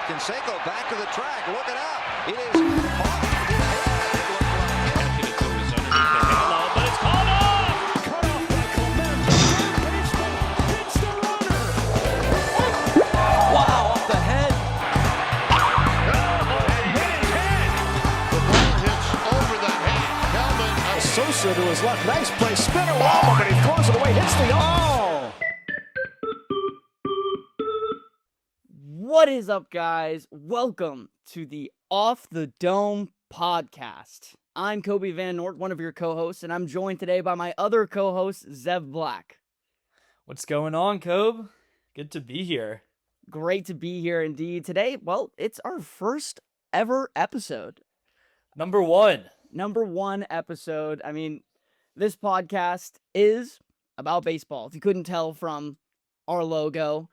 Canseco back to the track, looking out. It is off his head. But it's called off. Cut off by Clement. Baseball hits the runner. Wow, off the head. Hit his head. The ball hits over the head. Helmet. Sosa to his left. Nice play. Spinner wobble, but he throws it away. Hits the What is up, guys? Welcome to the Off the Dome podcast. I'm Kobe Van Nort, one of your co-hosts, and I'm joined today by my other co-host, Zev Black. What's going on, Kobe? Good to be here. Great to be here indeed. Today, well, it's our first ever episode. Number one episode. I mean, this podcast is about baseball. If you couldn't tell from our logo,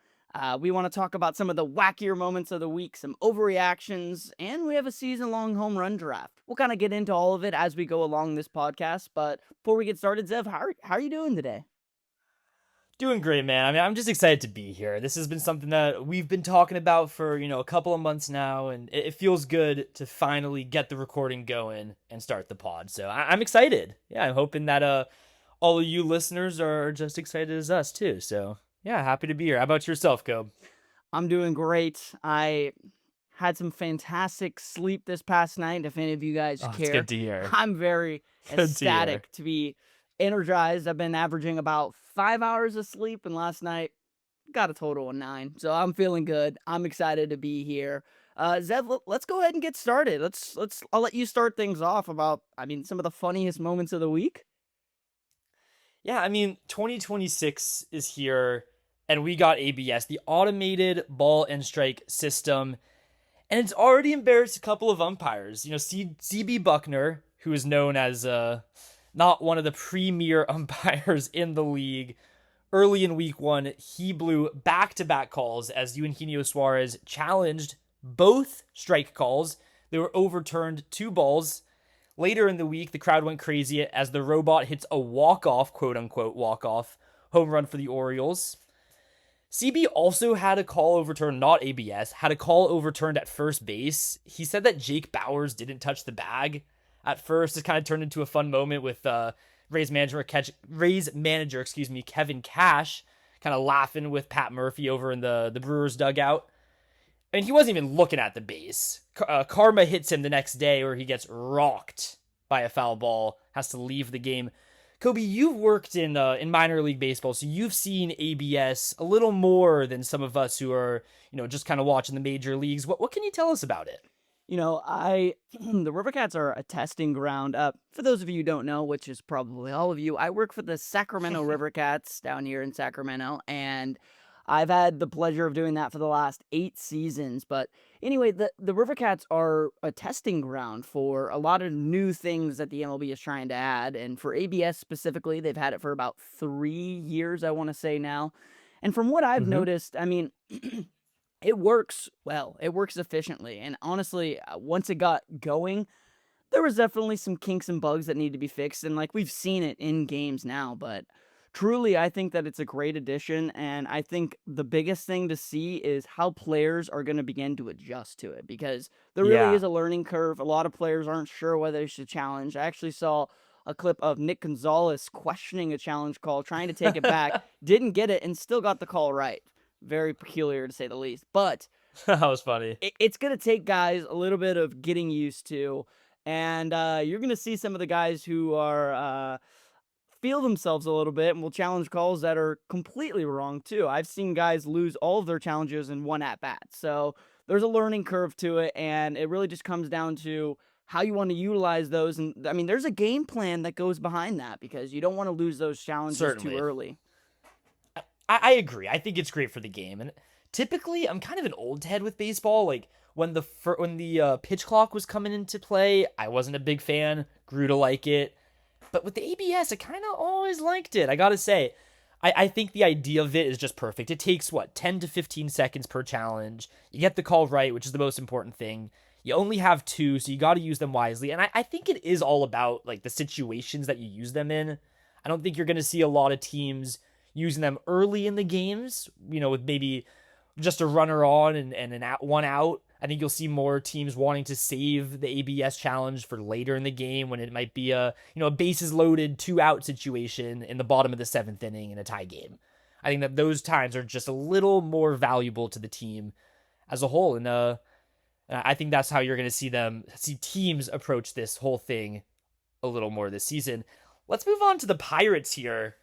we want to talk about some of the wackier moments of the week, some overreactions, and we have a season-long home run draft. We'll kind of get into all of it as we go along this podcast, but before we get started, Zev, how are you doing today? Doing great, man. I mean, I'm just excited to be here. This has been something that we've been talking about for, a couple of months now, and it feels good to finally get the recording going and start the pod. So I'm excited. Yeah, I'm hoping that all of you listeners are just excited as us, too. So yeah, happy to be here. How about yourself, Kobe? I'm doing great. I had some fantastic sleep this past night, if any of you guys care. It's good to hear. I'm very Good to ecstatic to be energized. I've been averaging about 5 hours of sleep, and last night got a total of 9. So I'm feeling good. I'm excited to be here. Zev, let's go ahead and get started. I'll let you start things off about, some of the funniest moments of the week. Yeah, 2026 is here, and we got ABS, the automated ball and strike system, and it's already embarrassed a couple of umpires. CB Buckner, who is known as not one of the premier umpires in the league, early in week 1, he blew back-to-back calls as Eugenio Suarez challenged both strike calls. They were overturned 2 balls. Later in the week, the crowd went crazy as the robot hits a walk-off, quote-unquote walk-off, home run for the Orioles. CB also had a call overturned, not ABS, had a call overturned at first base. He said that Jake Bauers didn't touch the bag. At first, it kind of turned into a fun moment with Rays manager, Kevin Cash, kind of laughing with Pat Murphy over in the Brewers dugout. And he wasn't even looking at the base. Karma hits him the next day where he gets rocked by a foul ball, has to leave the game. Kobe, you've worked in minor league baseball, so you've seen ABS a little more than some of us who are, just kind of watching the major leagues. What can you tell us about it? The Rivercats are a testing ground. For those of you who don't know, which is probably all of you, I work for the Sacramento Rivercats down here in Sacramento, and I've had the pleasure of doing that for the last 8 seasons. But anyway, the Rivercats are a testing ground for a lot of new things that the MLB is trying to add. And for ABS specifically, they've had it for about 3 years, I want to say now. And from what I've noticed, it works well. It works efficiently. And honestly, once it got going, there was definitely some kinks and bugs that need to be fixed. And we've seen it in games now, but truly, I think that it's a great addition, and I think the biggest thing to see is how players are going to begin to adjust to it, because there really is a learning curve. A lot of players aren't sure whether they should challenge. I actually saw a clip of Nick Gonzalez questioning a challenge call, trying to take it back, didn't get it, and still got the call right. Very peculiar, to say the least. But That was funny. It's going to take guys a little bit of getting used to, and you're going to see some of the guys who are feel themselves a little bit and will challenge calls that are completely wrong too. I've seen guys lose all of their challenges in one at-bat. So there's a learning curve to it, and it really just comes down to how you want to utilize those. And there's a game plan that goes behind that, because you don't want to lose those challenges too early. I agree. I think it's great for the game. And typically, I'm kind of an old head with baseball. Like when the pitch clock was coming into play, I wasn't a big fan. Grew to like it. But with the ABS, I kind of always liked it. I gotta say, I think the idea of it is just perfect. It takes, 10 to 15 seconds per challenge. You get the call right, which is the most important thing. You only have 2, so you gotta use them wisely. And I think it is all about, the situations that you use them in. I don't think you're gonna see a lot of teams using them early in the games, with maybe just a runner on and one out. I think you'll see more teams wanting to save the ABS challenge for later in the game when it might be a bases loaded 2-out situation in the bottom of the 7th inning in a tie game. I think that those times are just a little more valuable to the team as a whole. And I think that's how you're going to see teams approach this whole thing a little more this season. Let's move on to the Pirates here.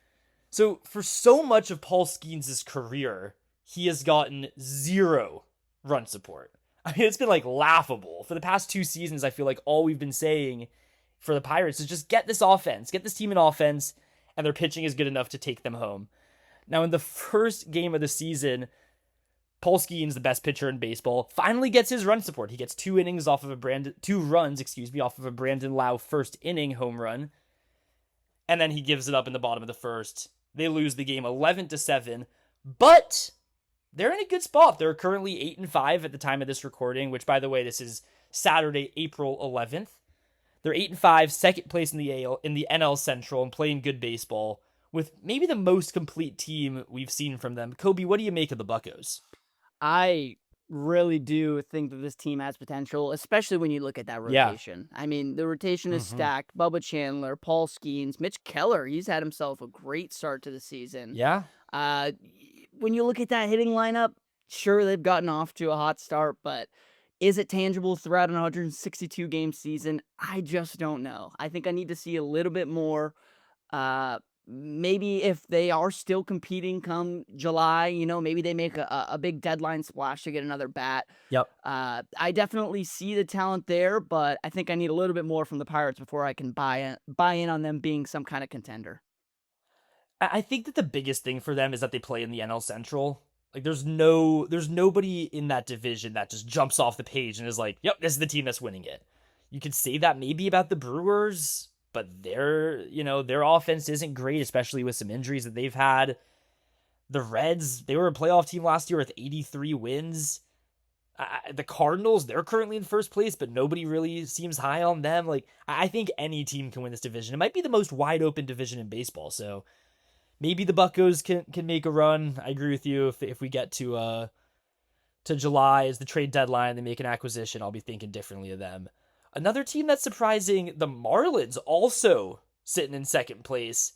So for so much of Paul Skenes' career, he has gotten 0 run support. I mean, it's been like laughable. For the past 2 seasons, I feel like all we've been saying for the Pirates is just get this team an offense, and their pitching is good enough to take them home. Now, in the first game of the season, Paul Skenes, the best pitcher in baseball, finally gets his run support. He gets 2 runs off of a Brandon Lau first inning home run, and then he gives it up in the bottom of the first. They lose the game 11-7, but they're in a good spot. They're currently 8-5 at the time of this recording, which, by the way, this is Saturday, April 11th. They're 8-5, second place in the NL Central, and playing good baseball with maybe the most complete team we've seen from them. Kobe, what do you make of the Buccos? I really do think that this team has potential, especially when you look at that rotation. I mean, the rotation is stacked. Bubba Chandler, Paul Skenes, Mitch Keller. He's had himself a great start to the season. Yeah. When you look at that hitting lineup, sure, they've gotten off to a hot start, but is it tangible throughout an 162-game season? I just don't know. I think I need to see a little bit more. Maybe if they are still competing come July, maybe they make a big deadline splash to get another bat. Yep. I definitely see the talent there, but I think I need a little bit more from the Pirates before I can buy in on them being some kind of contender. I think that the biggest thing for them is that they play in the NL Central. Like there's nobody in that division that just jumps off the page and is like, yep, this is the team that's winning it. You could say that maybe about the Brewers, but their offense isn't great, especially with some injuries that they've had. The Reds, they were a playoff team last year with 83 wins. The Cardinals, they're currently in first place, but nobody really seems high on them. Like, I think any team can win this division. It might be the most wide open division in baseball. So maybe the Buccos can make a run. I agree with you. If we get to July as the trade deadline, they make an acquisition, I'll be thinking differently of them. Another team that's surprising, the Marlins, also sitting in second place.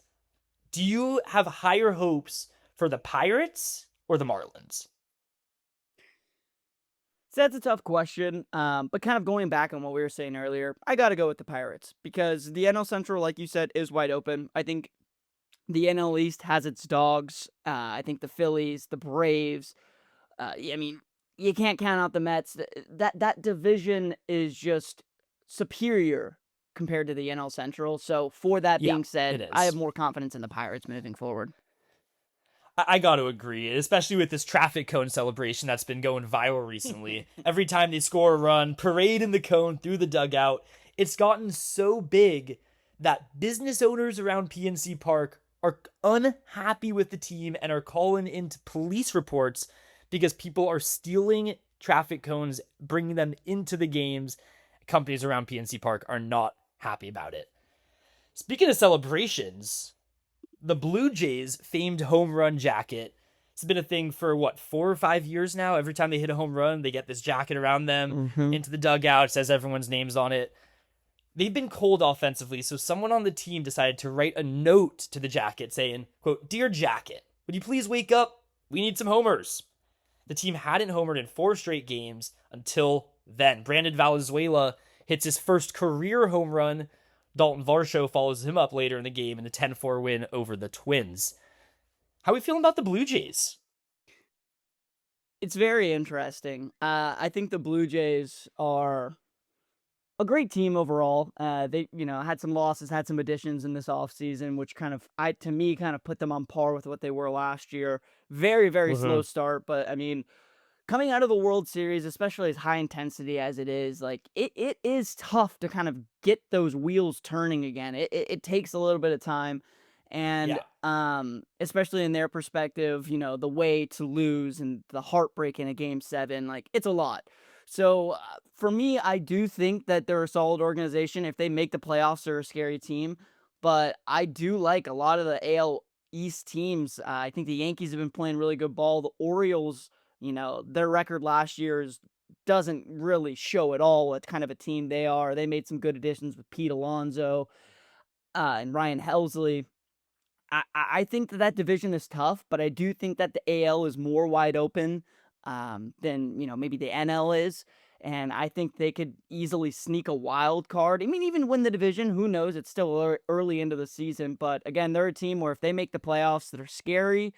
Do you have higher hopes for the Pirates or the Marlins? So that's a tough question, but kind of going back on what we were saying earlier, I got to go with the Pirates because the NL Central, like you said, is wide open. I think the NL East has its dogs. I think the Phillies, the Braves, I mean, you can't count out the Mets. That division is just superior compared to the NL Central. So for that being said, I have more confidence in the Pirates moving forward. I got to agree, especially with this traffic cone celebration that's been going viral recently. Every time they score a run, parade in the cone through the dugout. It's gotten so big that business owners around PNC Park are unhappy with the team and are calling into police reports because people are stealing traffic cones, bringing them into the games. Companies around PNC Park are not happy about it. Speaking of celebrations, the Blue Jays' famed home run jacket. It's been a thing for 4 or 5 years now. Every time they hit a home run, they get this jacket around them into the dugout. It says everyone's names on it. They've been cold offensively, so someone on the team decided to write a note to the jacket saying, quote, "Dear Jacket, would you please wake up? We need some homers." The team hadn't homered in 4 straight games until then. Brandon Valenzuela hits his first career home run. Dalton Varsho follows him up later in the game in the 10-4 win over the Twins. How are we feeling about the Blue Jays? It's very interesting. I think the Blue Jays are a great team overall. They, had some losses, had some additions in this offseason, which to me, put them on par with what they were last year. Very, very slow start, but I mean, coming out of the World Series, especially as high intensity as it is, it is tough to kind of get those wheels turning again. It takes a little bit of time. And especially in their perspective, the way to lose and the heartbreak in a Game 7, it's a lot. So for me, I do think that they're a solid organization. If they make the playoffs, they're a scary team. But I do like a lot of the AL East teams. I think the Yankees have been playing really good ball. The Orioles Their record last year's doesn't really show at all what kind of a team they are. They made some good additions with Pete Alonso and Ryan Helsley. I think that division is tough, but I do think that the AL is more wide open than maybe the NL is, and I think they could easily sneak a wild card. I mean, even win the division, who knows? It's still early into the season, but again, they're a team where if they make the playoffs, they're scary.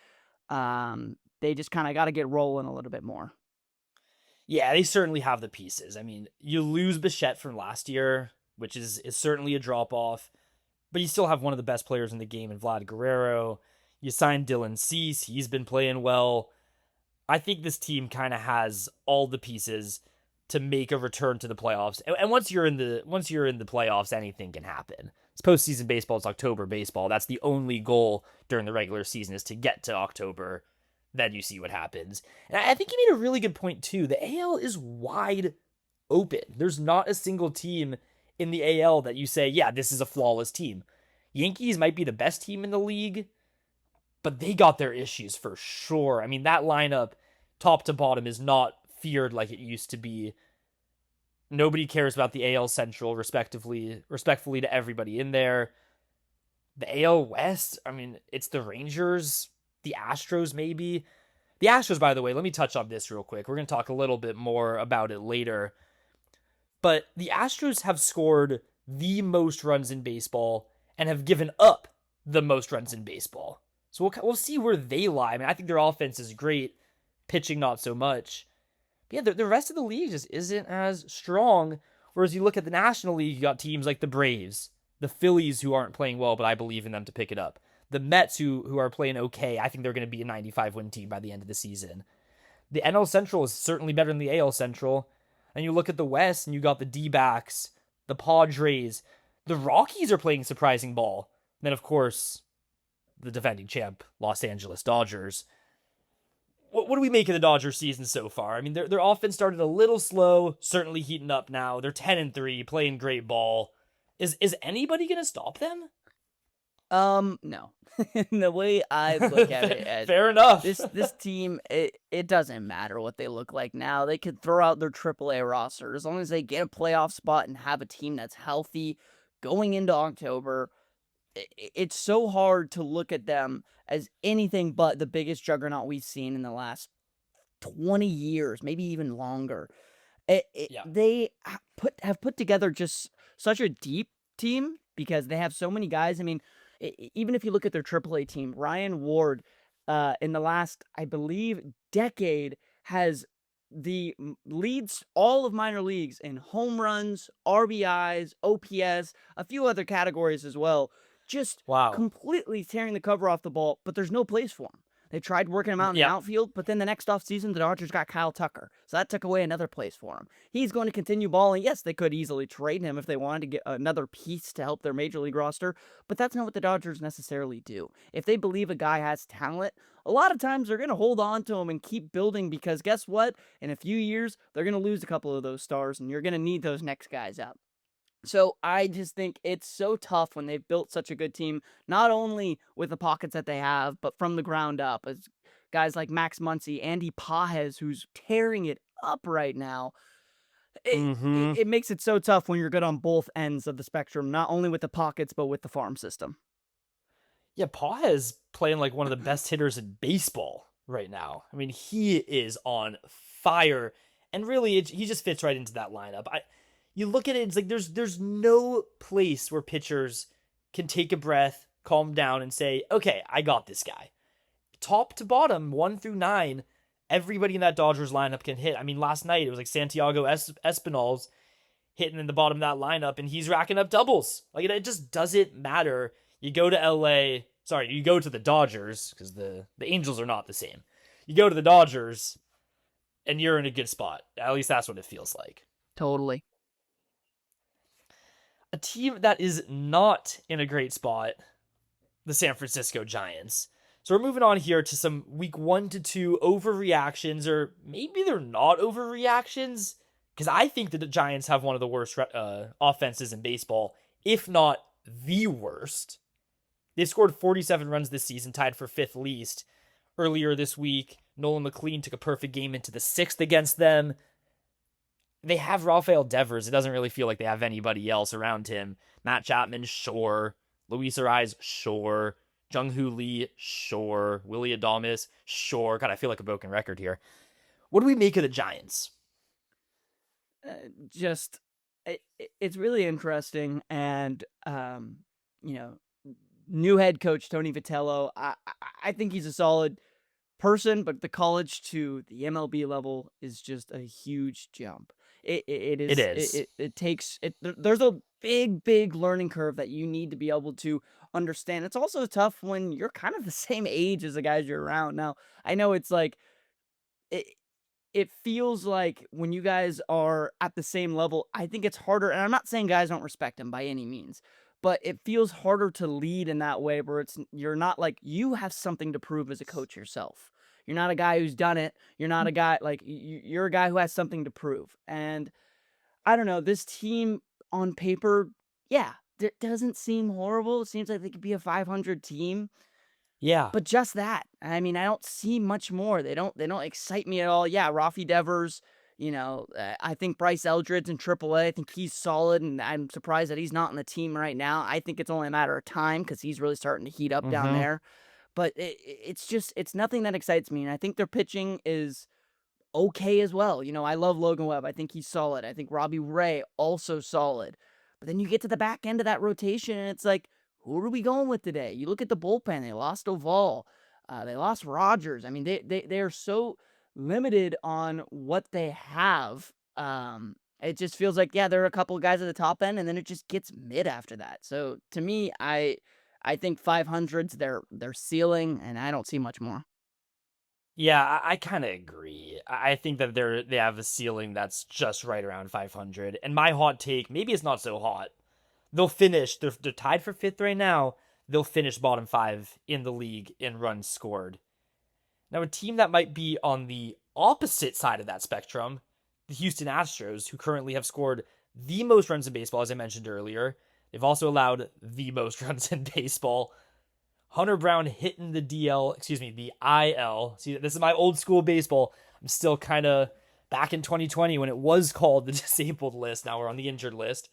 They just kind of got to get rolling a little bit more. Yeah, they certainly have the pieces. I mean, you lose Bichette from last year, which is certainly a drop off. But you still have one of the best players in the game in Vlad Guerrero. You signed Dylan Cease. He's been playing well. I think this team kind of has all the pieces to make a return to the playoffs. And once you're in the playoffs, anything can happen. It's postseason baseball. It's October baseball. That's the only goal during the regular season is to get to October. Then you see what happens. And I think you made a really good point too. The AL is wide open. There's not a single team in the AL that you say, yeah, this is a flawless team. Yankees might be the best team in the league, but they got their issues for sure. I mean, that lineup, top to bottom, is not feared like it used to be. Nobody cares about the AL Central, respectfully to everybody in there. The AL West, I mean, it's the Rangers, the Astros maybe. The Astros, by the way, let me touch on this real quick. We're going to talk a little bit more about it later. But the Astros have scored the most runs in baseball and have given up the most runs in baseball. So we'll see where they lie. I mean, I think their offense is great, pitching not so much. But yeah, the rest of the league just isn't as strong. Whereas you look at the National League, you got teams like the Braves, the Phillies who aren't playing well, but I believe in them to pick it up. The Mets who are playing okay. I think they're going to be a 95-win team by the end of the season. The NL Central is certainly better than the AL Central. And you look at the West, and you got the D-backs, the Padres. The Rockies are playing surprising ball. And then, of course, the defending champ, Los Angeles Dodgers. What do we make of the Dodgers season so far? I mean, their offense started a little slow, certainly heating up now. They're 10-3, playing great ball. Is anybody going to stop them? No. The way I look at it, fair enough. This team, it doesn't matter what they look like now. They could throw out their AAA roster as long as they get a playoff spot and have a team that's healthy going into October. It's so hard to look at them as anything but the biggest juggernaut we've seen in the last 20 years, maybe even longer. They have put together just such a deep team because they have so many guys. I mean, even if you look at their AAA team, Ryan Ward, in the last, I believe, decade, has leads all of minor leagues in home runs, RBIs, OPS, a few other categories as well. Just completely tearing the cover off the ball, but there's no place for him. They tried working him out in the outfield, but then the next offseason, the Dodgers got Kyle Tucker. So that took away another place for him. He's going to continue balling. Yes, they could easily trade him if they wanted to get another piece to help their major league roster, but that's not what the Dodgers necessarily do. If they believe a guy has talent, a lot of times they're going to hold on to him and keep building because guess what? In a few years, they're going to lose a couple of those stars, and you're going to need those next guys up. So I just think it's so tough when they've built such a good team, not only with the pockets that they have, but from the ground up. As guys like Max Muncy, Andy Pages, who's tearing it up right now. It makes it so tough when you're good on both ends of the spectrum, not only with the pockets, but with the farm system. Yeah, Pages playing like one of the best hitters in baseball right now. I mean, he is on fire. And really, he just fits right into that lineup. You look at it, it's like there's no place where pitchers can take a breath, calm down, and say, okay, I got this guy. Top to bottom, 1 through 9, everybody in that Dodgers lineup can hit. I mean, last night, it was like Santiago Espinal's hitting in the bottom of that lineup, and he's racking up doubles. Like, it just doesn't matter. You go to you go to the Dodgers, because the Angels are not the same. You go to the Dodgers, and you're in a good spot. At least that's what it feels like. Totally. A team that is not in a great spot, the San Francisco Giants. So we're moving on here to some week 1 to 2 overreactions, or maybe they're not overreactions, because I think that the Giants have one of the worst offenses in baseball, if not the worst. They've scored 47 runs this season, tied for 5th least. earlier this week. Nolan McLean took a perfect game into the 6th against them. They have Rafael Devers. It doesn't really feel like they have anybody else around him. Matt Chapman, sure. Luis Ariz, sure. Jung-Hoo Lee, sure. Willie Adames, sure. God, I feel like a broken record here. What do we make of the Giants? It's really interesting, and new head coach Tony Vitello. I think he's a solid person, but the college to the MLB level is just a huge jump. It is. It takes it. There's a big learning curve that you need to be able to understand. It's also tough when you're kind of the same age as the guys you're around. Now, I know it's like it feels like when you guys are at the same level, I think it's harder. And I'm not saying guys don't respect him by any means, but it feels harder to lead in that way where you're not like you have something to prove as a coach yourself. You're not a guy who's done it. You're not a guy like you're a guy who has something to prove. And I don't know, this team on paper, yeah, it doesn't seem horrible. It seems like they could be a 500 team. Yeah. But just that. I mean, I don't see much more. They don't excite me at all. Yeah, Rafi Devers, I think Bryce Eldred's in AAA. I think he's solid, and I'm surprised that he's not on the team right now. I think it's only a matter of time because he's really starting to heat up down there. But it's nothing that excites me, and I think their pitching is okay as well. I love Logan Webb. I think he's solid. I think Robbie Ray, also solid. But then you get to the back end of that rotation, and it's like, who are we going with today? You look at the bullpen. They lost Oval. They lost Rogers. I mean, they are so limited on what they have. It just feels like, yeah, there are a couple of guys at the top end, and then it just gets mid after that. So to me, I think 500's their ceiling, and I don't see much more. Yeah, I kind of agree. I think that they have a ceiling that's just right around 500. And my hot take, maybe it's not so hot. They're tied for 5th right now. They'll finish bottom 5 in the league in runs scored. Now, a team that might be on the opposite side of that spectrum, the Houston Astros, who currently have scored the most runs in baseball, as I mentioned earlier. They've also allowed the most runs in baseball. Hunter Brown hitting the the IL. See, this is my old school baseball. I'm still kind of back in 2020 when it was called the disabled list. Now we're on the injured list.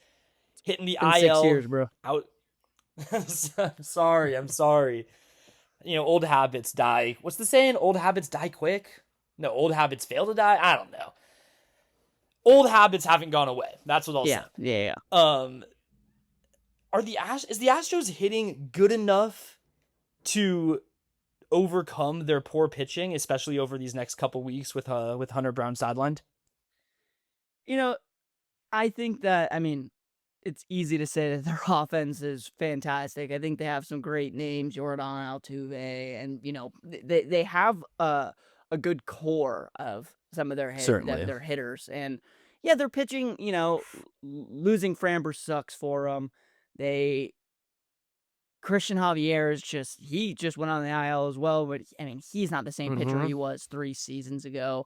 Hitting the IL. 6 years, bro. Out. I'm sorry. Old habits die. What's the saying? Old habits die quick? No, old habits fail to die? I don't know. Old habits haven't gone away. That's what I'll say. Yeah. Is the Astros hitting good enough to overcome their poor pitching, especially over these next couple weeks with Hunter Brown sidelined? I think that, it's easy to say that their offense is fantastic. I think they have some great names, Jordan Altuve, and they have a good core of some of their their hitters. And yeah, they're pitching. Losing Framber sucks for them. Christian Javier he just went on the IL as well, but he's not the same pitcher he was 3 seasons ago.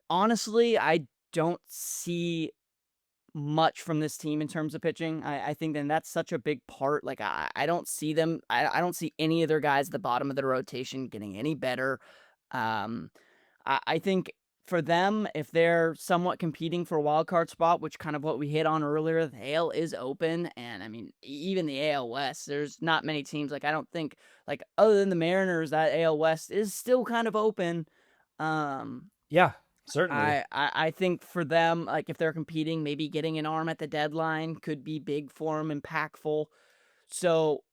Honestly, I don't see much from this team in terms of pitching. I think then that's such a big part. Like I don't see them. I don't see any of their guys at the bottom of the rotation getting any better. I think for them, if they're somewhat competing for a wild card spot, which kind of what we hit on earlier, the AL is open, and even the AL West, there's not many teams. Like I don't think other than the Mariners, that AL West is still kind of open. Yeah. Certainly. I think for them, if they're competing, maybe getting an arm at the deadline could be big for them, impactful. So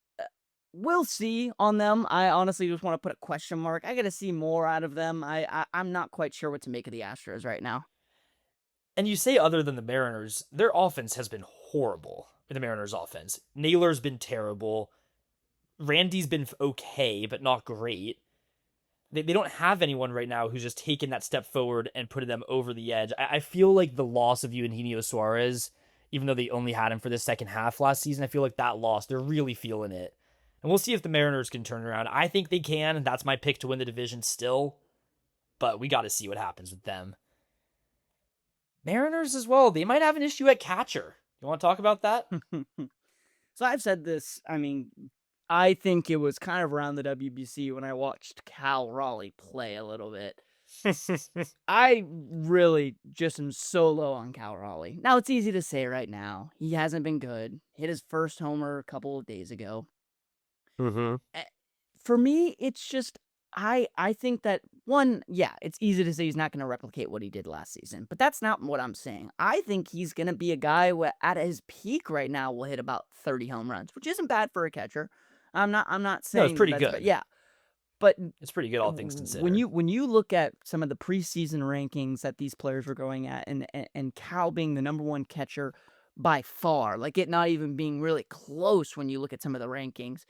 we'll see on them. I honestly just want to put a question mark. I got to see more out of them. I'm not quite sure what to make of the Astros right now. And you say other than the Mariners, their offense has been horrible. The Mariners' offense. Naylor's been terrible. Randy's been okay, but not great. They don't have anyone right now who's just taken that step forward and putting them over the edge. I feel like the loss of Eugenio Suarez, even though they only had him for the second half last season, I feel like that loss, they're really feeling it. And we'll see if the Mariners can turn around. I think they can, and that's my pick to win the division still. But we got to see what happens with them. Mariners as well, they might have an issue at catcher. You want to talk about that? So I've said this, I think it was kind of around the WBC when I watched Cal Raleigh play a little bit. I really just am so low on Cal Raleigh. Now, it's easy to say right now. He hasn't been good. Hit his first homer a couple of days ago. Mm-hmm. For me, it's just I think that one, yeah, it's easy to say he's not going to replicate what he did last season, but that's not what I'm saying. I think he's going to be a guy who at his peak right now will hit about 30 home runs, which isn't bad for a catcher. I'm not No, saying it's pretty that's good. bad. Yeah. But It's pretty good, all things considered. when you look at some of the preseason rankings that these players were going at, and Cal being the number one catcher by far, like it not even being really close when you look at some of the rankings,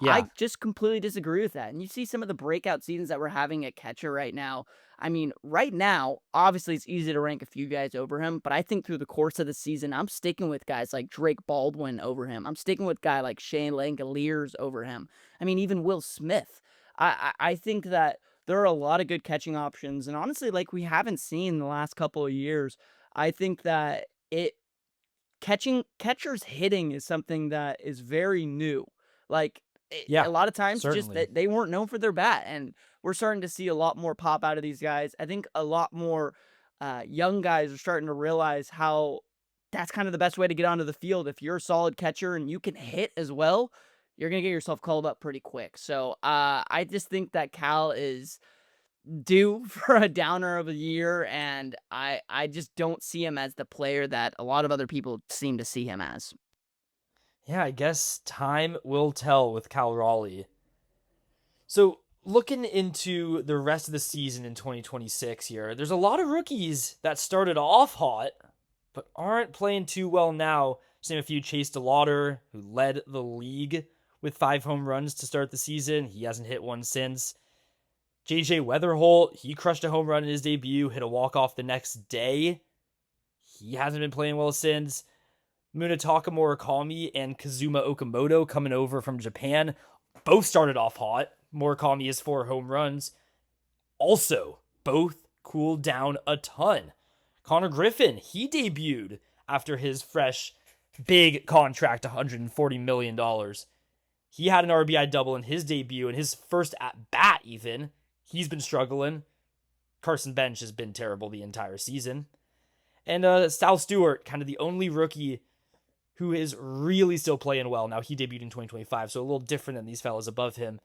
Yeah. I just completely disagree with that. And you see some of the breakout seasons that we're having at catcher right now. I mean, right now, obviously it's easy to rank a few guys over him, but I think through the course of the season, I'm sticking with guys like Drake Baldwin over him. I'm sticking with guy like Shane Langoliers over him. I mean, even Will Smith. I think that there are a lot of good catching options, and honestly, like we haven't seen the last couple of years, I think that catchers hitting is something that is very new. Like Yeah, a lot of times, just certainly. that they weren't known for their bat, and we're starting to see a lot more pop out of these guys. I think a lot more young guys are starting to realize how that's kind of the best way to get onto the field. If you're a solid catcher and you can hit as well, you're gonna get yourself called up pretty quick. So I just think that Cal is due for a downer of a year, and I just don't see him as the player that a lot of other people seem to see him as. Yeah, I guess time will tell with Cal Raleigh. So, looking into the rest of the season in 2026 here, there's a lot of rookies that started off hot, but aren't playing too well now. Just name a few: Chase DeLauder, who led the league with 5 home runs to start the season. He hasn't hit one since. JJ Weatherholt, he crushed a home run in his debut, hit a walk-off the next day. He hasn't been playing well since. Munetaka Murakami and Kazuma Okamoto coming over from Japan both started off hot. Murakami has 4 home runs. Also, both cooled down a ton. Connor Griffin, he debuted after his fresh big contract, $140 million. He had an RBI double in his debut, and his first at-bat even. He's been struggling. Carson Bench has been terrible the entire season. And Sal Stewart, kind of the only rookie who is really still playing well. Now, he debuted in 2025, so a little different than these fellas above him.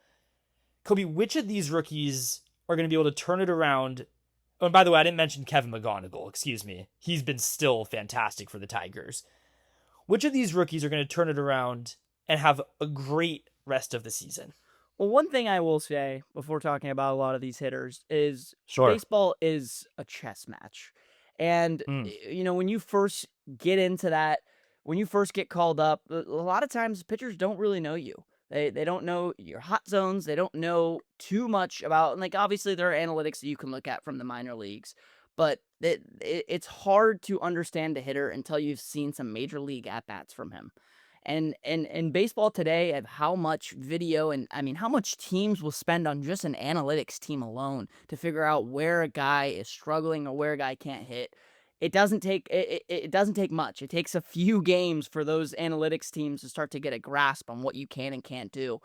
Kobe, which of these rookies are going to be able to turn it around? Oh, and by the way, I didn't mention Kevin McGonigal. Excuse me. He's been still fantastic for the Tigers. Which of these rookies are going to turn it around and have a great rest of the season? Well, one thing I will say before talking about a lot of these hitters is Sure. baseball is a chess match. And, you know, when you first get into that, when you first get called up, a lot of times pitchers don't really know you. They don't know your hot zones. They don't know too much about, and like, obviously there are analytics that you can look at from the minor leagues, but it's hard to understand a hitter until you've seen some major league at-bats from him. And in baseball today, of how much video and I mean how much teams will spend on just an analytics team alone to figure out where a guy is struggling or where a guy can't hit. It doesn't take it doesn't take much. It takes a few games for those analytics teams to start to get a grasp on what you can and can't do.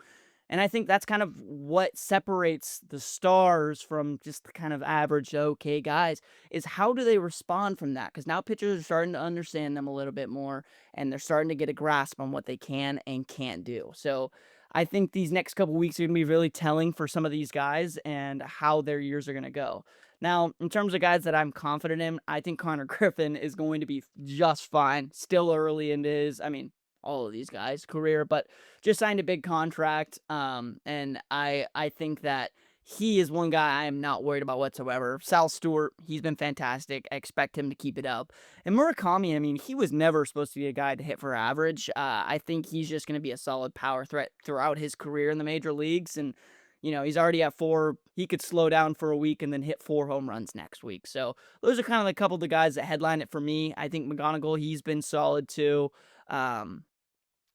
And I think that's kind of what separates the stars from just the kind of average to okay guys is how do they respond from that? Because now pitchers are starting to understand them a little bit more, and they're starting to get a grasp on what they can and can't do. So I think these next couple weeks are going to be really telling for some of these guys and how their years are going to go. Now, in terms of guys that I'm confident in, I think Connor Griffin is going to be just fine. Still early in his, I mean, all of these guys' career, but just signed a big contract. And I think that he is one guy I am not worried about whatsoever. Sal Stewart, he's been fantastic. I expect him to keep it up. And Murakami, I mean, he was never supposed to be a guy to hit for average. I think he's just going to be a solid power threat throughout his career in the major leagues. And, you know, he's already at 4. He could slow down for a week and then hit 4 home runs next week. So those are kind of a couple of the guys that headline it for me. I think McGonigal, he's been solid too.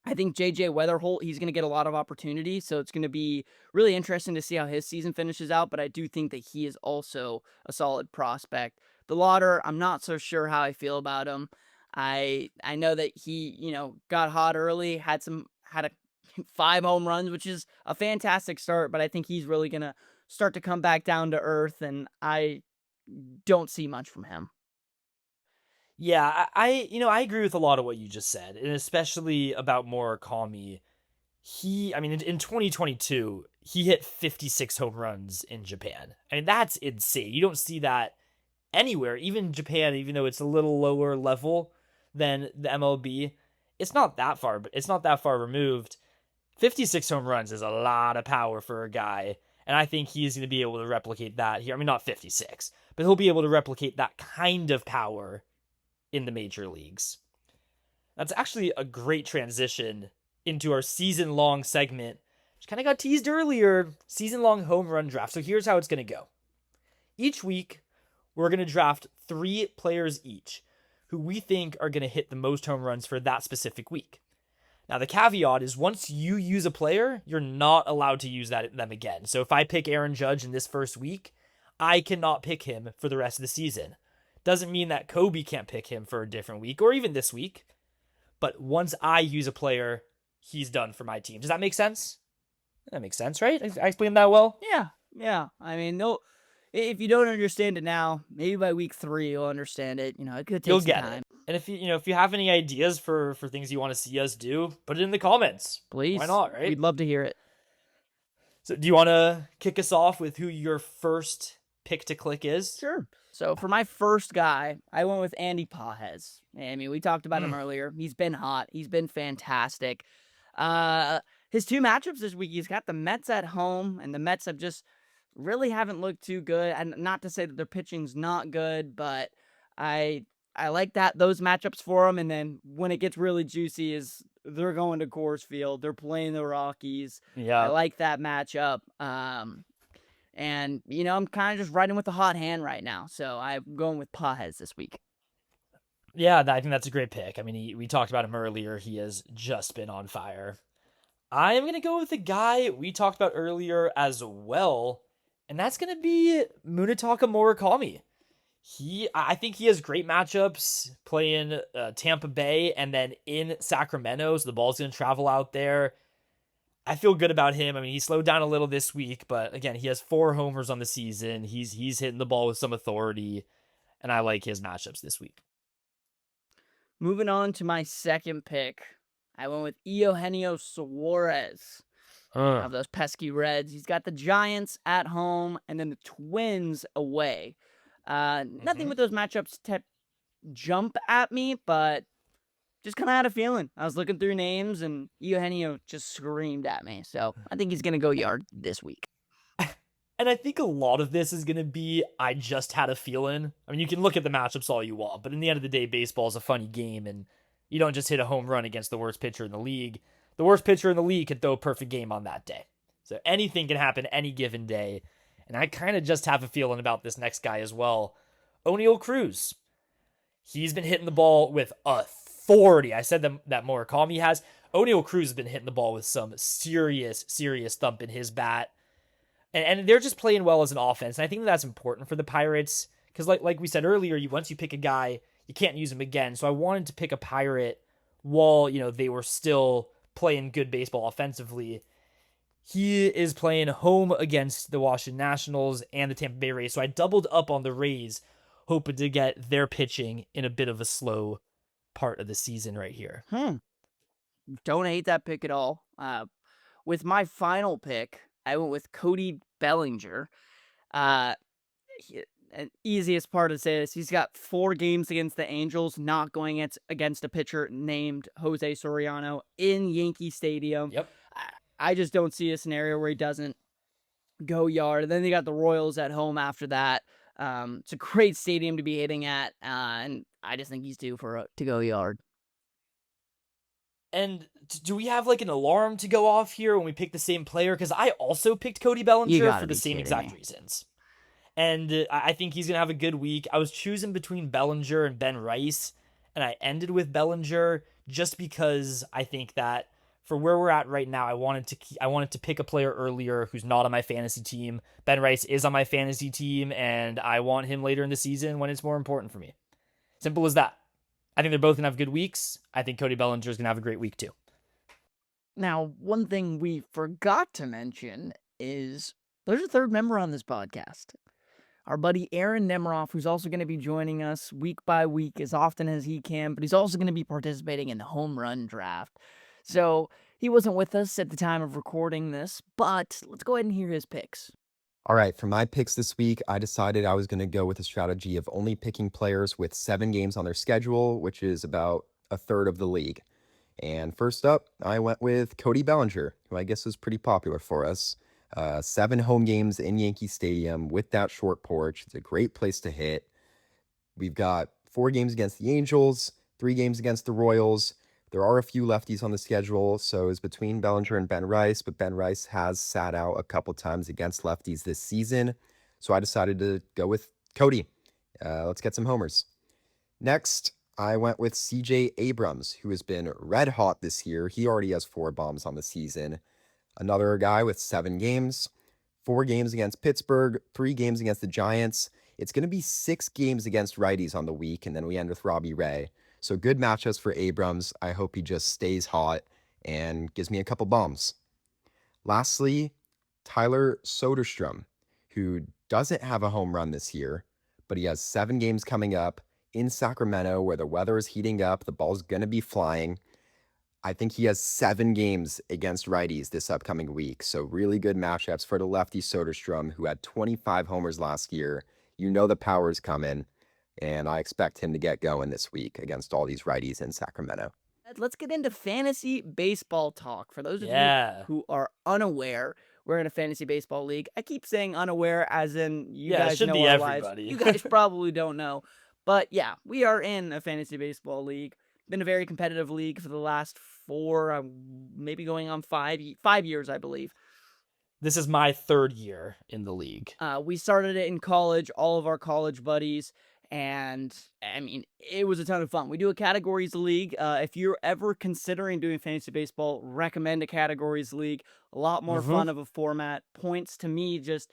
I think JJ Weatherholt, he's going to get a lot of opportunity, so it's going to be really interesting to see how his season finishes out, but I do think that he is also a solid prospect. The Lauder, I'm not so sure how I feel about him. I know that he, you know, got hot early, had a 5 home runs, which is a fantastic start, but I think he's really going to start to come back down to earth, and I don't see much from him. Yeah, I agree with a lot of what you just said, and especially about Murakami. In 2022, he hit 56 home runs in Japan. I mean, that's insane. You don't see that anywhere, even Japan, even though it's a little lower level than the MLB. It's not that far, but it's not that far removed. 56 home runs is a lot of power for a guy, and I think he's going to be able to replicate that here. I mean, not 56, but he'll be able to replicate that kind of power in the major leagues. That's actually a great transition into our season-long segment, which kind of got teased earlier, season-long home run draft. So here's how it's going to go. Each week, we're going to draft 3 players each who we think are going to hit the most home runs for that specific week. Now, the caveat is once you use a player, you're not allowed to use them again. So if I pick Aaron Judge in this first week, I cannot pick him for the rest of the season. Doesn't mean that Kobe can't pick him for a different week or even this week. But once I use a player, he's done for my team. Does that make sense? That makes sense, right? I explained that well? Yeah. I mean, no, if you don't understand it now, maybe by week 3 you'll understand it. It could take You'll some get time. it. And if you have any ideas for things you want to see us do, put it in the comments. Please. Why not, right? We'd love to hear it. So do you want to kick us off with who your first pick to click is? Sure. So for my first guy, I went with Andy Pages. I mean, we talked about him earlier. He's been hot. He's been fantastic. His 2 matchups this week, he's got the Mets at home, and the Mets really haven't looked too good. And not to say that their pitching's not good, but I like those matchups for him. And then when it gets really juicy is they're going to Coors Field. They're playing the Rockies. Yeah. I like that matchup. And, I'm kind of just riding with a hot hand right now. So I'm going with Pajes this week. Yeah, I think that's a great pick. I mean, we talked about him earlier. He has just been on fire. I am going to go with the guy we talked about earlier as well, and that's going to be Munetaka Murakami. I think he has great matchups playing Tampa Bay and then in Sacramento, so the ball's going to travel out there. I feel good about him. I mean, he slowed down a little this week, but again, he has 4 homers on the season. He's hitting the ball with some authority, and I like his matchups this week. Moving on to my second pick, I went with Eugenio Suarez of those pesky Reds. He's got the Giants at home and then the Twins away. Nothing with those matchups jump at me, but just kind of had a feeling. I was looking through names, and Eugenio just screamed at me. So I think he's going to go yard this week. And I think a lot of this is going to be, I just had a feeling. I mean, you can look at the matchups all you want, but in the end of the day, baseball is a funny game, and you don't just hit a home run against the worst pitcher in the league. The worst pitcher in the league could throw a perfect game on that day. So anything can happen any given day. And I kind of just have a feeling about this next guy as well. O'Neal Cruz. He's been hitting the ball with authority. I said that Murakami has. O'Neal Cruz has been hitting the ball with some serious thump in his bat. And they're just playing well as an offense. And I think that's important for the Pirates. Because like we said earlier, once you pick a guy, you can't use him again. So I wanted to pick a Pirate while, they were still playing good baseball offensively. He is playing home against the Washington Nationals and the Tampa Bay Rays. So I doubled up on the Rays, hoping to get their pitching in a bit of a slow part of the season right here. Don't hate that pick at all. With my final pick, I went with Cody Bellinger. An easiest part to say this, he's got 4 games against the Angels, not going against a pitcher named Jose Soriano in Yankee Stadium. Yep. I just don't see a scenario where he doesn't go yard. And then they got the Royals at home after that. It's a great stadium to be hitting at, and I just think he's due to go yard. And do we have like an alarm to go off here when we pick the same player? Because I also picked Cody Bellinger for the same exact reasons. And I think he's going to have a good week. I was choosing between Bellinger and Ben Rice, and I ended with Bellinger just because I think that for where we're at right now, I wanted to pick a player earlier who's not on my fantasy team. Ben Rice is on my fantasy team, and I want him later in the season when it's more important for me. Simple as that. I think they're both going to have good weeks. I think Cody Bellinger is going to have a great week too. Now, one thing we forgot to mention is there's a third member on this podcast. Our buddy Aaron Nemiroff, who's also going to be joining us week by week as often as he can, but he's also going to be participating in the home run draft. So he wasn't with us at the time of recording this, but let's go ahead and hear his picks. All right, for my picks this week, I decided I was going to go with a strategy of only picking players with 7 games on their schedule, which is about a third of the league. And first up, I went with Cody Bellinger, who I guess is pretty popular for us. 7 home games in Yankee Stadium with that short porch. It's a great place to hit. We've got 4 games against the Angels, 3 games against the Royals. There are a few lefties on the schedule, so it's between Bellinger and Ben Rice, but Ben Rice has sat out a couple times against lefties this season, so I decided to go with Cody. Let's get some homers. Next, I went with CJ Abrams, who has been red hot this year. He already has 4 bombs on the season. Another guy with 7 games, 4 games against Pittsburgh, 3 games against the Giants. It's going to be 6 games against righties on the week, and then we end with Robbie Ray. So good matchups for Abrams. I hope he just stays hot and gives me a couple bombs. Lastly, Tyler Soderstrom, who doesn't have a home run this year, but he has 7 games coming up in Sacramento where the weather is heating up. The ball's going to be flying. I think he has 7 games against righties this upcoming week. So really good matchups for the lefty Soderstrom, who had 25 homers last year. You know the power's coming. And I expect him to get going this week against all these righties in Sacramento. Let's get into fantasy baseball talk. For those of Yeah. you who are unaware, we're in a fantasy baseball league. I keep saying unaware as in you Yeah, it guys should know be our everybody. lives. You guys probably don't know. But yeah, we are in a fantasy baseball league. Been a very competitive league for the last 4, maybe going on 5 years, I believe. This is my 3rd year in the league. We started it in college, all of our college buddies. And I mean, it was a ton of fun. We do a categories league. If you're ever considering doing fantasy baseball, recommend a categories league. A lot more fun of a format. Points to me just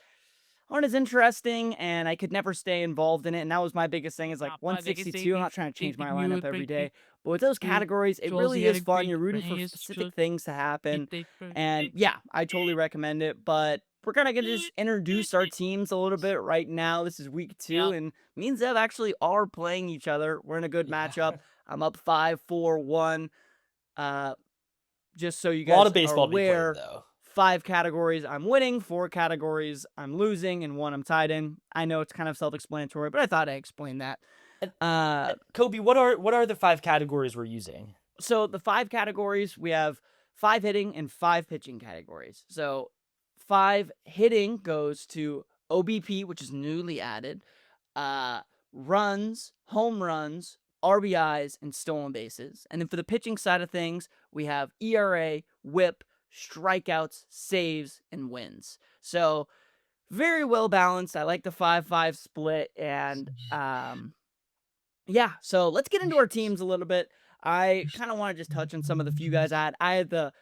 aren't as interesting, and I could never stay involved in it. And that was my biggest thing is like 162. I'm not trying to change my lineup every day. But with those categories, it really is fun. You're rooting for specific things to happen. And yeah, I totally recommend it. But we're kind of going to just introduce our teams a little bit right now. This is week 2, and me and Zev actually are playing each other. We're in a good matchup. I'm up 5-4-1. Just so you guys A lot of baseball are aware, to be played, though. 5 categories I'm winning, 4 categories I'm losing, and 1 I'm tied in. I know it's kind of self-explanatory, but I thought I'd explain that. Kobe, what are the 5 categories we're using? So the 5 categories, we have 5 hitting and 5 pitching categories. So 5 hitting goes to OBP, which is newly added, runs, home runs, RBIs, and stolen bases. And then for the pitching side of things, we have ERA, WHIP, strikeouts, saves, and wins. So very well balanced. I like the 5-5 split. And yeah, so let's get into our teams a little bit. I kind of want to just touch on some of the few guys I had. I had the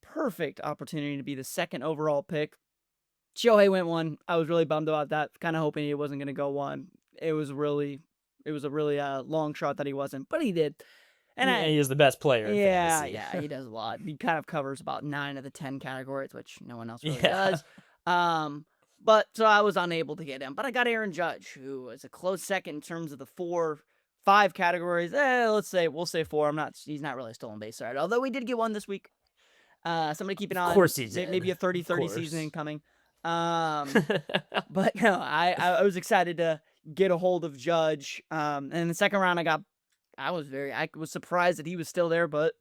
perfect opportunity to be the 2nd overall pick. Shohei went 1. I was really bummed about that. Kind of hoping he wasn't going to go 1. It was a really long shot that he wasn't, but he did. And he is the best player in fantasy. Yeah, he does a lot. He kind of covers about 9 of the 10 categories, which no one else really does. But so I was unable to get him. But I got Aaron Judge, who is a close second in terms of the 4-5 categories. We'll say 4. He's not really a stolen base side, although we did get 1 this week. Somebody keep an eye on. Of course he did. Maybe a 30-30 season incoming. But no, I was excited to get a hold of Judge. And in the 2nd round, I was surprised that he was still there, but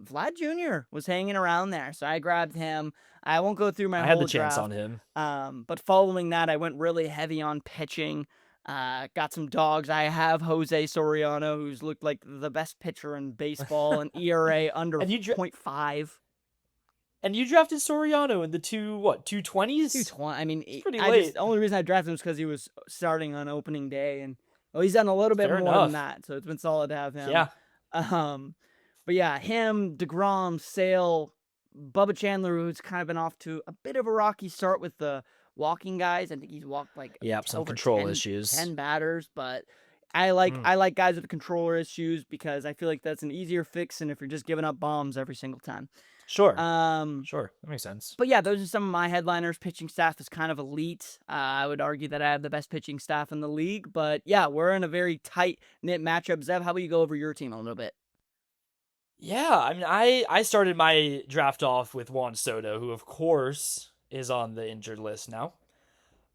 Vlad Jr. was hanging around there, so I grabbed him. I won't go through my whole I had the chance draft, on him. but following that, I went really heavy on pitching. Got some dogs. I have Jose Soriano, who's looked like the best pitcher in baseball, an ERA under 0.5. And you drafted Soriano in the 220s? 220. I mean, pretty late. The only reason I drafted him was because he was starting on opening day, and he's done a little bit Fair more enough. than that, so it's been solid to have him. Yeah. But yeah, him, DeGrom, Sale, Bubba Chandler, who's kind of been off to a bit of a rocky start with the walking guys. I think he's walked like some over control 10 issues. 10 batters, but I like guys with controller issues because I feel like that's an easier fix than if you're just giving up bombs every single time. Sure. Um, Sure. That makes sense. but yeah, those are some of my headliners. Pitching staff is kind of elite. I would argue that I have the best pitching staff in the league. But yeah, we're in a very tight knit matchup. Zev, how about you go over your team a little bit? Yeah, I mean, I started my draft off with Juan Soto, who of course is on the injured list now.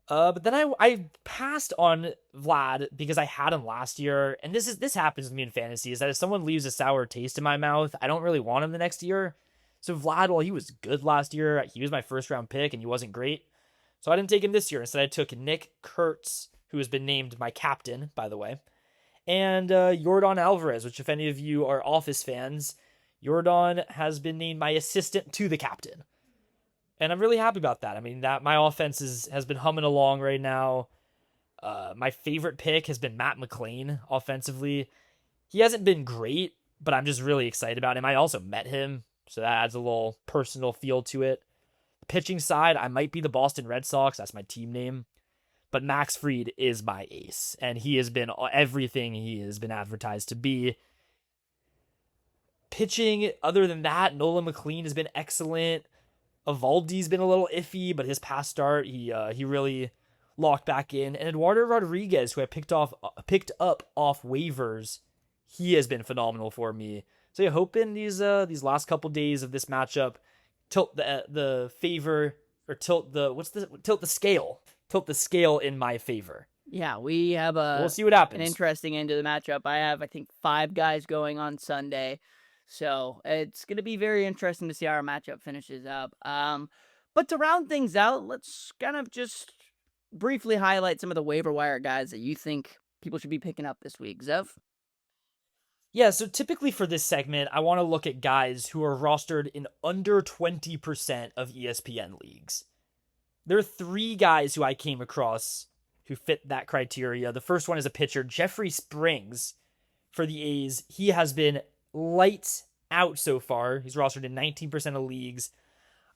But then I passed on Vlad because I had him last year, and this happens with me in fantasy, is that if someone leaves a sour taste in my mouth, I don't really want him the next year. So Vlad, while he was good last year, he was my first round pick, and he wasn't great. So I didn't take him this year. Instead, I took Nick Kurtz, who has been named my captain, by the way, and Yordan Alvarez, which if any of you are Office fans, Yordan has been named my assistant to the captain. And I'm really happy about that. I mean, that my offense has been humming along right now. My favorite pick has been Matt McClain offensively. He hasn't been great, but I'm just really excited about him. I also met him, so that adds a little personal feel to it. The pitching side, I might be the Boston Red Sox. That's my team name. But Max Fried is my ace, and he has been everything he has been advertised to be. Pitching, other than that, Nolan McLean has been excellent. Evaldi's been a little iffy, but his past start, he really locked back in. And Eduardo Rodriguez, who I picked up off waivers, he has been phenomenal for me. So yeah, hoping these last couple days of this matchup tilt the favor, or tilt the scale in my favor. Yeah, we have We'll see what happens. an interesting end to the matchup. I have, I think, 5 guys going on Sunday. So it's going to be very interesting to see how our matchup finishes up. But to round things out, let's kind of just briefly highlight some of the waiver wire guys that you think people should be picking up this week. Zev? Yeah, so typically for this segment, I want to look at guys who are rostered in under 20% of ESPN leagues. There are 3 guys who I came across who fit that criteria. The first one is a pitcher, Jeffrey Springs for the A's. He has been lights out so far. He's rostered in 19% of leagues.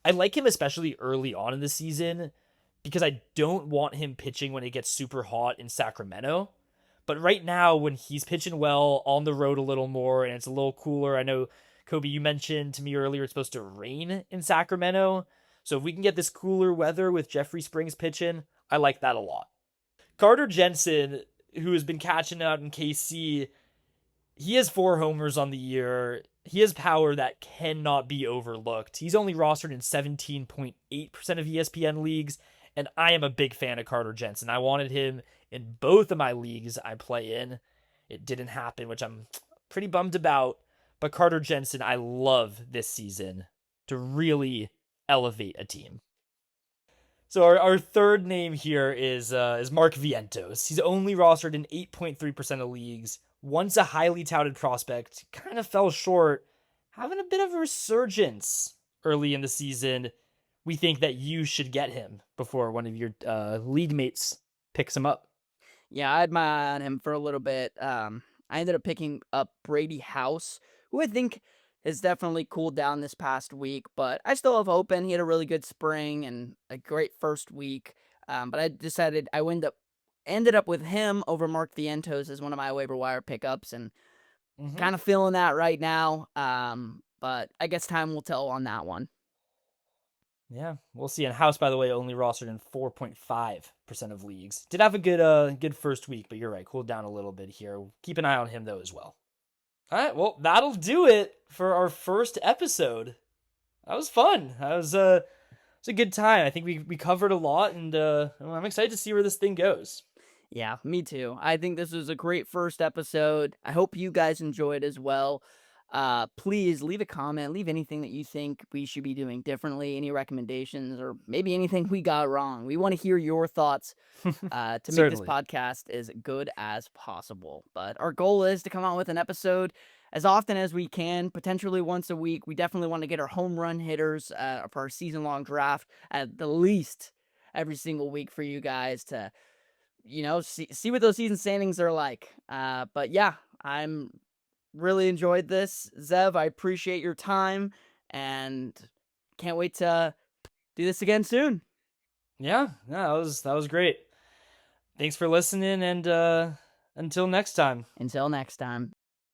I like him especially early on in the season because I don't want him pitching when it gets super hot in Sacramento. But right now, when he's pitching well on the road a little more and it's a little cooler, I know, Kobe, you mentioned to me earlier it's supposed to rain in Sacramento. So if we can get this cooler weather with Jeffrey Springs pitching, I like that a lot. Carter Jensen, who has been catching out in KC, he has 4 homers on the year. He has power that cannot be overlooked. He's only rostered in 17.8% of ESPN leagues, and I am a big fan of Carter Jensen. I wanted him in both of my leagues I play in. It didn't happen, which I'm pretty bummed about. But Carter Jensen, I love this season to really elevate a team. So our third name here is Mark Vientos. He's only rostered in 8.3% of leagues. Once a highly touted prospect, kind of fell short, having a bit of a resurgence early in the season. We think that you should get him before one of your league mates picks him up. Yeah, I had my eye on him for a little bit. I ended up picking up Brady House, who I think has definitely cooled down this past week, but I still have hope, and he had a really good spring and a great first week. But I decided I ended up with him over Mark Vientos as one of my waiver wire pickups, and kind of feeling that right now. But I guess time will tell on that one. Yeah, we'll see. And House, by the way, only rostered in 4.5% of leagues. Did have a good first week, but you're right, cooled down a little bit here. Keep an eye on him though as well. All right, well, that'll do it for our first episode. That was fun. That was it's a good time. I think we covered a lot, and I'm excited to see where this thing goes. Yeah, me too. I think this was a great first episode. I hope you guys enjoyed as well. Please leave a comment, leave anything that you think we should be doing differently, any recommendations, or maybe anything we got wrong. We want to hear your thoughts to make this Certainly. podcast as good as possible. But our goal is to come out with an episode as often as we can, potentially once a week. We definitely want to get our home run hitters for our season-long draft at the least every single week for you guys to, see what those season standings are like. But yeah, I'm really enjoyed this. Zev, I appreciate your time and can't wait to do this again soon. Yeah, that was great. Thanks for listening, and until next time. Until next time.